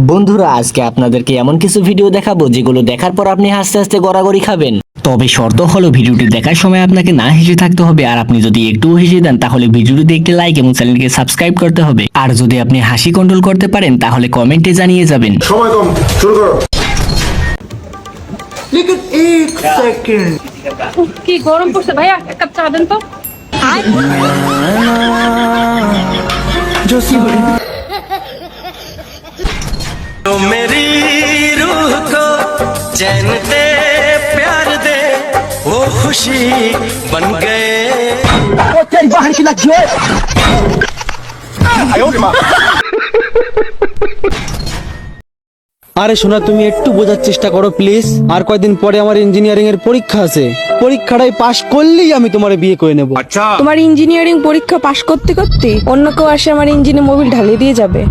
বন্ধুরা আজকে আপনাদেরকে এমন কিছু ভিডিও দেখাবো যেগুলো দেখার পর আপনি হাসতে হাসতে গড়াগড়ি খাবেন। তবে শর্ত হলো ভিডিওটি দেখার সময় আপনাকে না হেসে থাকতে হবে, আর আপনি যদি একটুও হেসে দেন তাহলে ভিডিওটিতে একটি লাইক এবং চ্যানেলকে সাবস্ক্রাইব করতে হবে। আর যদি আপনি হাসি কন্ট্রোল করতে পারেন তাহলে কমেন্টে জানিয়ে যাবেন। সময় কম, শুরু করো। কি গরম পড়ছে ভাইয়া, এক কাপ চা দেন তো। तो मेरी रूह को चैन दे प्यार दे वो खुशी बन गए আরে শোনা, তুমি একটু বোঝার চেষ্টা করো প্লিজ। আর কয়দিন পরে আমার ইঞ্জিনিয়ারিং এর পরীক্ষা আছে, পরীক্ষাটাই পাশ করলেই আমি তোমার বিয়ে করে নেব। তোমার ইঞ্জিনিয়ারিং পরীক্ষা পাশ করতে করতে অন্য কেউ আসে আমার ইঞ্জিনে মোবিল ঢালিয়ে দিয়ে যাবে।